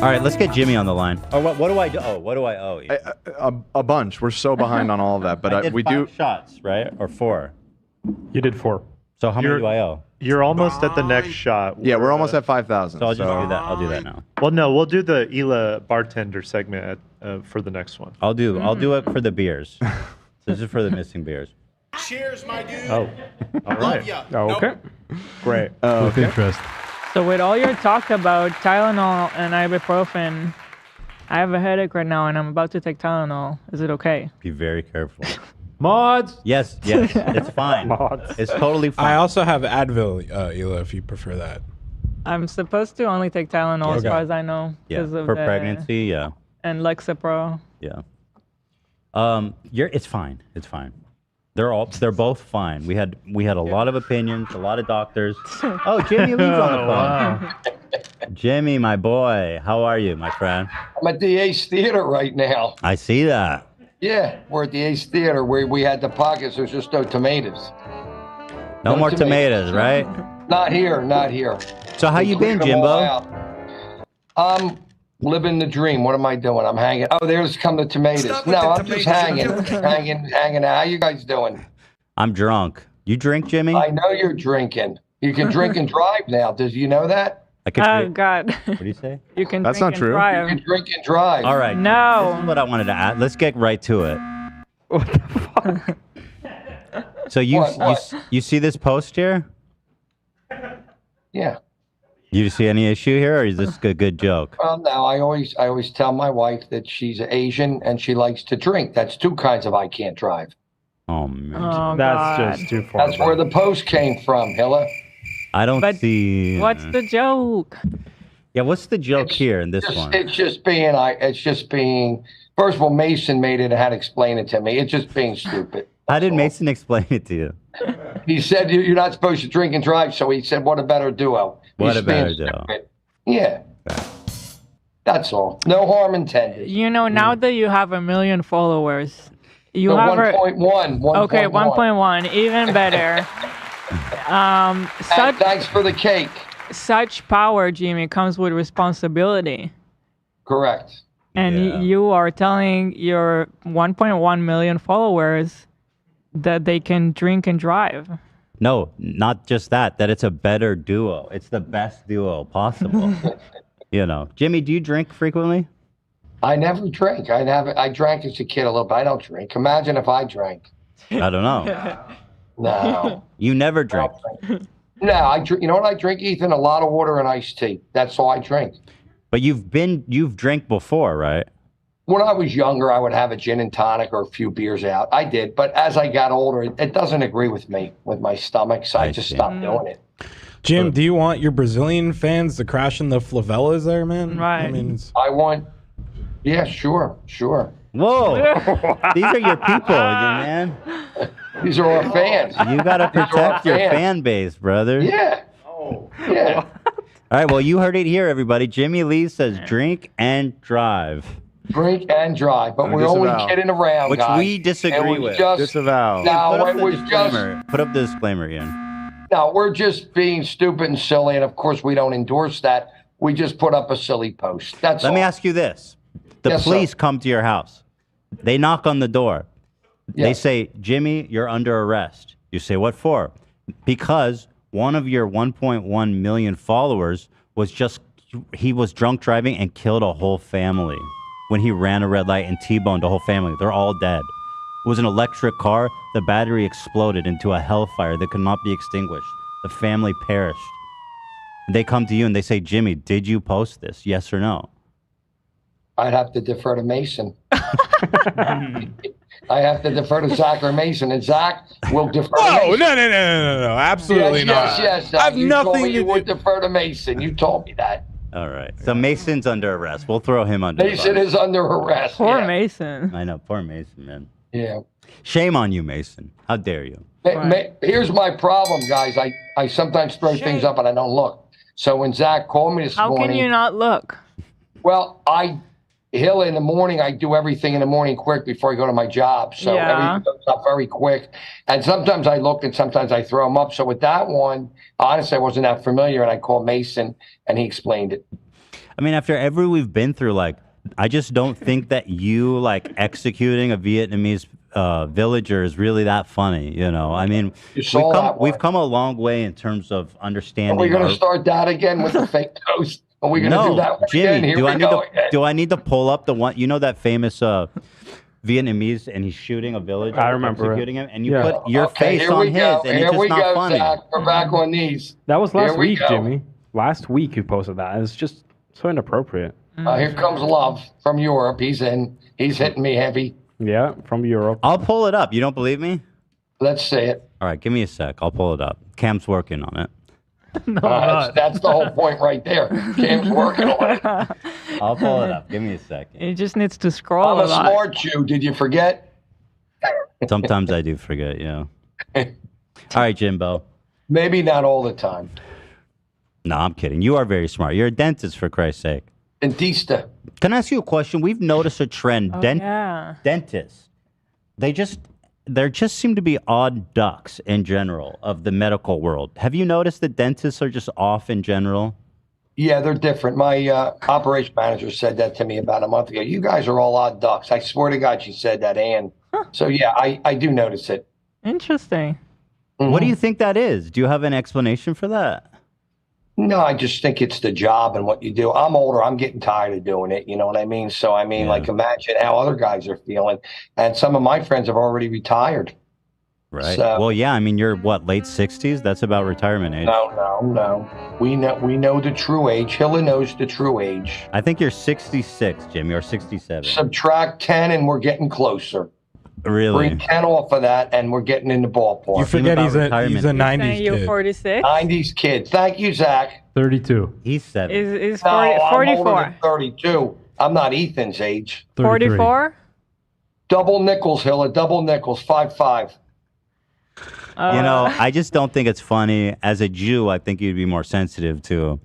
All right, let's get Jimmy on the line. Oh, what do I do? Oh, what do I owe you? A bunch. We're so behind on all of that, but I did we 5 do shots, right? Or 4. You did 4. So how many do I owe? You're almost at the next shot. Yeah, we're almost at 5,000. So I'll just do that. I'll do that now. Well, no, we'll do the Ela bartender segment for the next one. I'll do it for the beers. So this is for the missing beers. Cheers, my dude. Oh, all right. Okay. Great. With interest. So with all your talk about Tylenol and ibuprofen, I have a headache right now and I'm about to take Tylenol. Is it okay? Be very careful. Mods. Yes, it's fine. Mods. It's totally fine. I also have Advil, Ela, if you prefer that. I'm supposed to only take Tylenol as Okay. far as I know. Yeah, Of for the- pregnancy, yeah. And Lexapro. Yeah. It's fine. It's fine. They're both fine. We had a lot of opinions, a lot of doctors. Oh, Jimmy Lee's on the phone. Wow. Jimmy, my boy, how are you, my friend? I'm at the Ace Theater right now. I see that. Yeah, we're at the Ace Theater where we had the pockets. There's just no tomatoes. No more tomatoes, right? Not here, not here. So how you been, Cleared them all Jimbo? out. I'm living the dream. What am I doing? I'm hanging. Oh, there's come the tomatoes. Stop with No, the I'm just tomatoes. hanging out. How you guys doing? I'm drunk. You drink, Jimmy? I know you're drinking. You can drink and drive now. Does you know that? I could. Oh, God. What do you say? You can That's drink not and true. You drive. can drink and drive. All right. No. This is what I wanted to add. Let's get right to it. What the fuck? So What? you see this post here? Yeah. You see any issue here, or is this a good joke? Well, no, I always tell my wife that she's Asian and she likes to drink. That's 2 kinds of I can't drive. Oh man, Oh, That's God. just too far. That's where the post came from, Hilla. I don't But see. What's the joke? Yeah, what's the joke It's here in this one? It's just being. First of all, Mason made it and had to explain it to me. It's just being stupid. How did Mason explain it to you? He said you're not supposed to drink and drive, so he said, "What a better duo." What He's a better being duo. stupid. Yeah. That's all. No harm intended. You know, now that you have 1 million followers, you So have 1.1. Okay, 1.1, even better. And thanks for the cake. Such power, Jimmy, comes with responsibility. Correct. And Yeah. you are telling your 1.1 million followers that they can drink and drive. No, not just that. That it's a better duo. It's the best duo possible. You know, Jimmy, do you drink frequently? I never drink. I drank as a kid a little bit. I don't drink. Imagine if I drank. I don't know. No. You never drink. No, I drink. You know what I drink, Ethan? A lot of water and iced tea. That's all I drink. But you've drank before, right? When I was younger, I would have a gin and tonic or a few beers out. I did, but as I got older, it doesn't agree with me, with my stomach, so I just see. stopped doing it. Jim, do you want your Brazilian fans to crash in the favelas there, man? Right. I mean, it's, I want, yeah, sure. Whoa, these are your people, man. These are our fans. You gotta These are our protect your fans. fan base, brother. Yeah. Yeah. All right, well, you heard it here, everybody. Jimmy Lee says drink and drive, Drink and drive, but we're only Disavow. kidding around, which guys. we disagree And we with. just, Disavow. No, Put up it the was just, disclaimer. Put up the disclaimer, Ian. no, we're just being stupid and silly, and of course we don't endorse that. We just put up a silly post. That's Let all. me ask you this. The Yes, sir. police come to your house. They knock on the door. They Yes. say, Jimmy, you're under arrest. You say, what for? Because one of your 1.1 million followers he was drunk driving and killed a whole family when he ran a red light and T-boned a whole family. They're all dead. It was an electric car. The battery exploded into a hellfire that could not be extinguished. The family perished. They come to you and they say, Jimmy, did you post this? Yes or no? I'd have to defer to Mason. I have to defer to Zach or Mason, and Zach will defer to no, Mason. no, absolutely not. Yes, Zach. I have You told nothing me to you do. would defer to Mason. You told me that. All right. So Mason's under arrest. We'll throw him under Mason the is under arrest. Poor yeah. Mason. I know. Poor Mason, man. Yeah. Shame on you, Mason. How dare you? Here's my problem, guys. I sometimes throw things up and I don't look. So when Zach called me this How morning, can you not look? well, Hill, in the morning, I do everything in the morning quick before I go to my job. So Yeah. everything goes up very quick. And sometimes I look and sometimes I throw them up. So with that one, honestly, I wasn't that familiar. And I called Mason and he explained it. I mean, after every we've been through, like, I just don't think that you like executing a Vietnamese villager is really that funny. You know, I mean, we've come a long way in terms of understanding. Are we going to start that again with the fake toast? Are we going to do that one Jimmy, again? Here do we I need go to again. do I need to pull up the one? You know that famous Vietnamese, and he's shooting a villager. I remember executing him, and you Yeah. put your Okay, face here on we his, go. and Here it's we just not go, funny. Zach. We're back on these. That was last Here we week, go. Jimmy. Last week you posted that. It's just so inappropriate. Here comes Love from Europe. He's in. He's hitting me heavy. Yeah, from Europe. I'll pull it up. You don't believe me? Let's see it. All right, give me a sec. I'll pull it up. Cam's working on it. That's the whole point right there. Cam's working on it. I'll pull it up. Give me a second. It just needs to scroll I'm a a lot. smart Jew. Did you forget? Sometimes I do forget, yeah. All right, Jimbo. Maybe not all the time. No, I'm kidding. You are very smart. You're a dentist, for Christ's sake. Dentista. Can I ask you a question? We've noticed a trend. Yeah. Dentists, there just seem to be odd ducks in general of the medical world. Have you noticed that dentists are just off in general? Yeah, they're different. My operation manager said that to me about a month ago. You guys are all odd ducks. I swear to God, she said that, Ann. So, yeah, I do notice it. Interesting. What do you think that is? Do you have an explanation for that? No, I just think it's the job and what you do. I'm older. I'm getting tired of doing it. You know what I mean? So, I mean, like, imagine how other guys are feeling. And some of my friends have already retired. Right. So, Well, yeah. I mean, you're what, late 60s? That's about retirement age. No. We know the true age. Hilla knows the true age. I think you're 66, Jimmy, or 67. Subtract 10 and we're getting closer. Really? Bring 10 off of that and we're getting in the ballpark. You forget he's a 90s Saying you're kid. 46? 90s kid. Thank you, Zach. 32. He's 7. Is No, 40, I'm 44? older than 32. I'm not Ethan's age. 44? Double nickels, Hilla. Double nickels. 5.5. You know, I just don't think it's funny. As a Jew, I think you'd be more sensitive to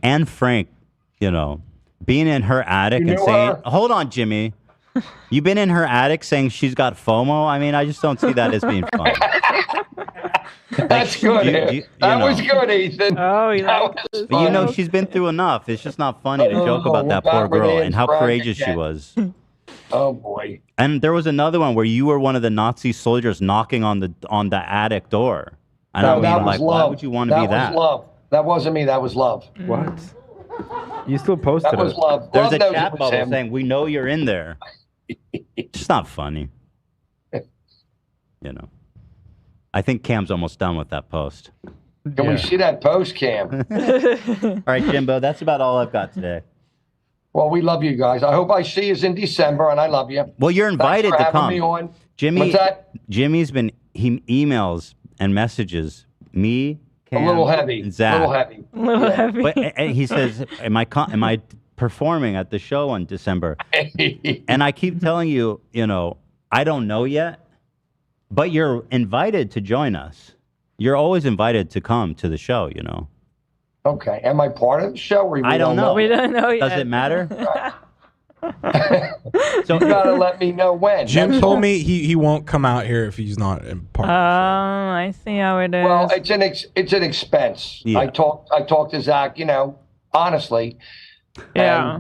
Anne Frank, you know, being in her attic You and knew saying, her? hold on, Jimmy. You've been in her attic saying she's got FOMO? I mean, I just don't see that as being fun. That's good. That was good, Ethan. Oh, you That like was But you know, fun. she's been through enough. It's just not funny to joke about we're that back poor with girl Anne and how Frank courageous she again. was. Oh, boy. And there was another one where you were one of the Nazi soldiers knocking on the attic door. And I No, that mean, was like, love. why would you want to be that? was love. That wasn't me. That was love. What? You still posted That was it. love. There's Love a knows chat it was bubble him. saying, we know you're in there. It's just not funny. You know. I think Cam's almost done with that post. Can we see that post, Cam? All right, Jimbo, that's about all I've got today. Well, we love you guys. I hope I see you in December, and I love you. Well, you're invited Thanks for to having come. me on. Jimmy, What's that? He emails and messages me, Cam, A little heavy. and Zach. A little heavy. A little heavy. But and he says, am I performing at the show in December? And I keep telling you, you know, I don't know yet, but you're invited to join us. You're always invited to come to the show, you know. Okay. Am I part of the show? Or we I don't know. We don't know yet. Does it matter? So you gotta let me know when. Jim That's told all. me he won't come out here if he's not in part. I see how it is. Well, it's an expense. Yeah. I talked to Zach. You know, honestly. Yeah.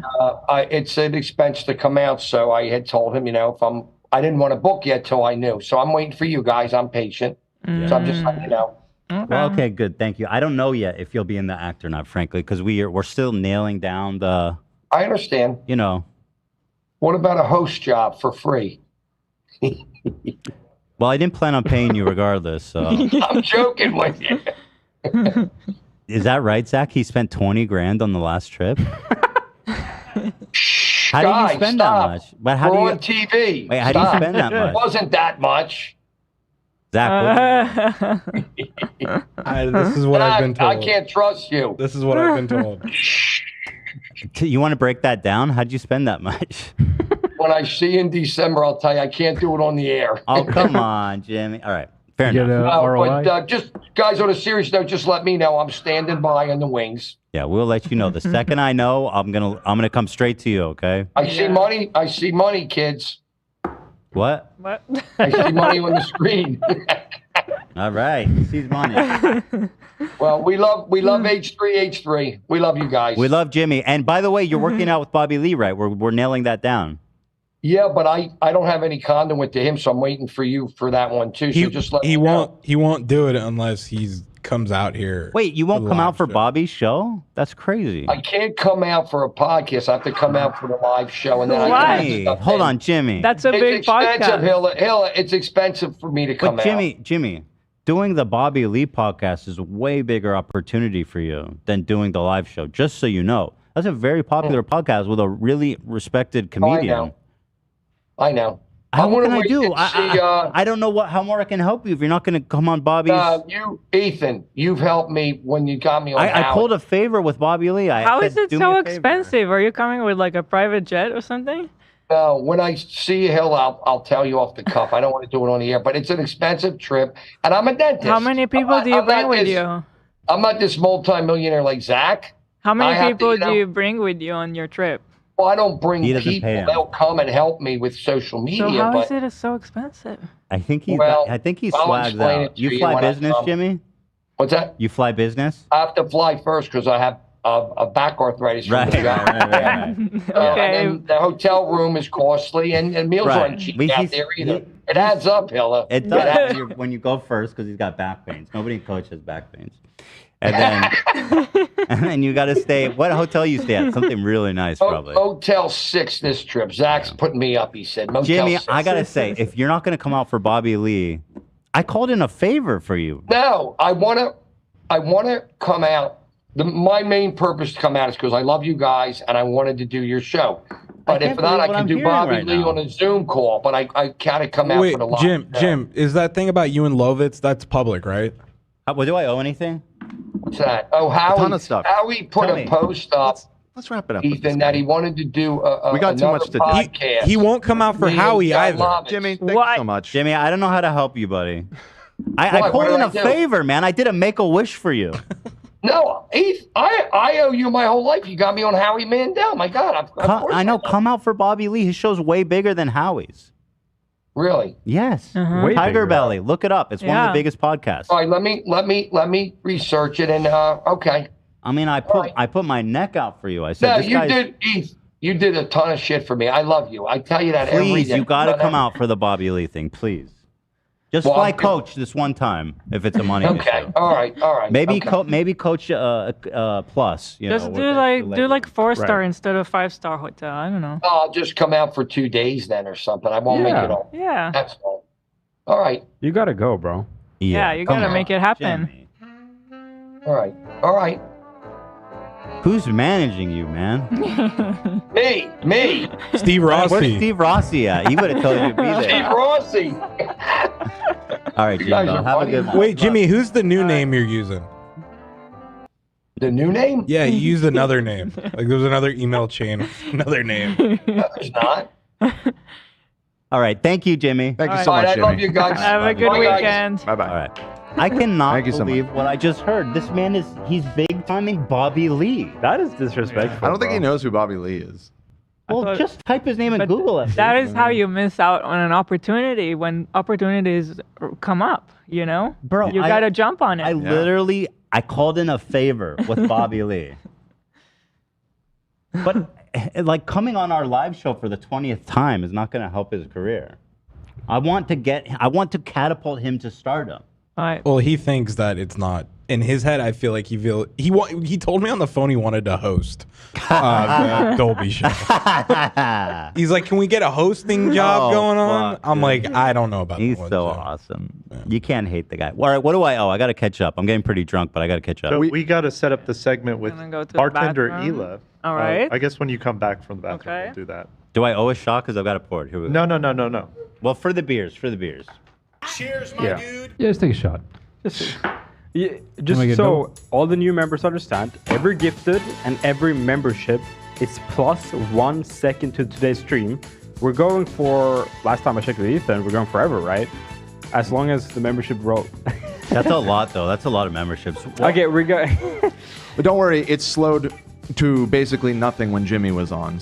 And, it's an expense to come out. So I had told him, you know, I didn't want to book yet till I knew. So I'm waiting for you guys. I'm patient. So I'm just letting you know. Well, okay, good. Thank you. I don't know yet if you'll be in the act or not, frankly, because we're still nailing down the, I understand. you know. What about a host job for free? Well, I didn't plan on paying you regardless. So. I'm joking with you. Is that right, Zach? He spent 20 grand on the last trip. How do you Guys, spend stop. that much? But how We're do you on TV. Wait, how do you Stop. spend that It much? wasn't that much. Zach, This is what I've been told. I can't trust you. This is what I've been told. you want to break that down? How'd you spend that much? When I see you in December, I'll tell you I can't do it on the air. Oh, come on, Jimmy. All right, fair You enough. get a ROI? But just guys, on a serious note, just let me know. I'm standing by in the wings. Yeah, we'll let you know. The second I know, I'm gonna come straight to you, okay? I see money. I see money, kids. What? What? I see money on the screen. All right. Seize money. Well, we love H3H3. We love you guys. We love Jimmy. And by the way, you're working out with Bobby Lee, right? We're nailing that down. Yeah, but I don't have any conduit to him, so I'm waiting for you for that one too. So just let me know. He won't do it unless he's comes out here. Wait, you won't come out for show. Bobby's show? That's crazy. I can't come out for a podcast. I have to come out for the live show, and then I Why? can Hey, hold on, Jimmy. That's a It's big expensive, podcast. Hilla. It's expensive for me to come But out. Jimmy, doing the Bobby Lee podcast is a way bigger opportunity for you than doing the live show. Just so you know, that's a very popular podcast with a really respected comedian. I know. What can I do? See, I don't know how more I can help you if you're not going to come on Bobby's. Ethan, you've helped me when you got me on. I pulled a favor with Bobby Lee. How is it so expensive? Are you coming with like a private jet or something? No, when I see you, Hill, I'll tell you off the cuff. I don't want to do it on the air, but it's an expensive trip, and I'm a dentist. How many people do you bring with you? I'm not this multimillionaire like Zach. How many people do you bring with you on your trip? Well, I don't bring He doesn't people. pay 'em. They'll come and help me with social media. So how but is it so expensive? I think he's Well, swagged I'll explain it out. to You you fly when I business, come. Jimmy? what's that? You fly business? I have to fly first because I have a back arthritis. From the job. Okay. And then the hotel room is costly, and meals Right. aren't cheap But out he's- there either. It adds up, Hilla. It does when you go first because he's got back pains. Nobody in coach has back pains. And then you got to stay. What hotel you stay at? Something really nice, probably. Motel 6 this trip. Zach's putting me up, he said. Motel Jimmy, 6. I got to say, if you're not going to come out for Bobby Lee, I called in a favor for you. No, I want to come out. My main purpose to come out is because I love you guys and I wanted to do your show. But if not, I can do Bobby Lee on a Zoom call. But I gotta come out for the live. Jim, is that thing about you and Lovitz? That's public, right? Well, do I owe anything? What's that? Oh, Howie. A ton of stuff. Howie put Tell a me. post up, Let's wrap it up. with this Ethan, guy. that he wanted to do We got too much to do. podcast. He won't come out for Me and Howie John either. Lovitz. Jimmy, thank What? you so much. Jimmy, I don't know how to help you, buddy. I What? called What in did a I do? favor, man. I did a make-a-wish for you. No, I owe you my whole life. You got me on Howie Mandel. My God, of course I know. Come out for Bobby Lee. His show's way bigger than Howie's. Really? Yes. Way Tiger bigger. Belly. Look it up. It's one of Yeah. the biggest podcasts. All right, let me research it and okay. I mean, I put my neck out for you. I said, No, this you guy's, did, Heath. You did a ton of shit for me. I love you. I tell you that every please, day. you got to But, come out for the Bobby Lee thing, please. Just Well, fly I'm- coach this one time if it's a money Okay. issue. All right. Maybe okay. maybe coach plus. You Just know, do with like the do like 4-star Right. instead of 5-star hotel. I don't know. I'll just come out for 2 days then or something. I won't make Yeah. it all. Yeah. That's all. All right. You gotta go, bro. Yeah, you come gotta on, make it happen. Jimmy. All right. All right. Who's managing you, man? Me. Steve Where's Rossi. Steve Rossi at? He would have told you to be Steve there. Rossi. All right, You guys Jimbo, are have a funny. good one. Wait, Jimmy, who's the new name you're using? The new name? Yeah, you used another name. Like there was another email chain, with another name. No, there's not. All right, thank you, Jimmy. Thank you All so All right. much, I love Jimmy. you guys. Have a good Bye, guys. weekend. Bye bye. All right. I cannot Thank you so much. believe what I just heard. This man he's big timing Bobby Lee. That is disrespectful. I don't think he bro. knows who Bobby Lee is. Well, thought- just type his name in But Google it. that is how you miss out on an opportunity when opportunities come up, you know? Bro, you I- gotta jump on it. I called in a favor with Bobby Lee. But like coming on our live show for the 20th time is not going to help his career. I want to catapult him to stardom. All right. Well, he thinks that it's not. In his head, I feel like he told me on the phone he wanted to host the Dolby show. He's like, "Can we get a hosting job Oh, going on?" fuck, I'm dude. like, "I don't know about He's that one, so so." awesome. You can't hate the guy. All right, what do I owe? I got to catch up. I'm getting pretty drunk, but I got to catch up. So we got to set up the segment with Gonna go to the bartender bathroom. Ela. All right. I guess when you come back from the bathroom, Okay. we'll do that. Do I owe a shot? Because I've got it poured. Here we go. No. Well, for the beers. Yeah, just take a shot. Yeah, just so all the new members understand, every gifted and every membership is plus 1 second to today's stream. We're going for, last time I checked with Ethan, we're going forever, right? As long as the membership roll. That's a lot, though. That's a lot of memberships. Okay, we go. But don't worry, it slowed to basically nothing when Jimmy was on.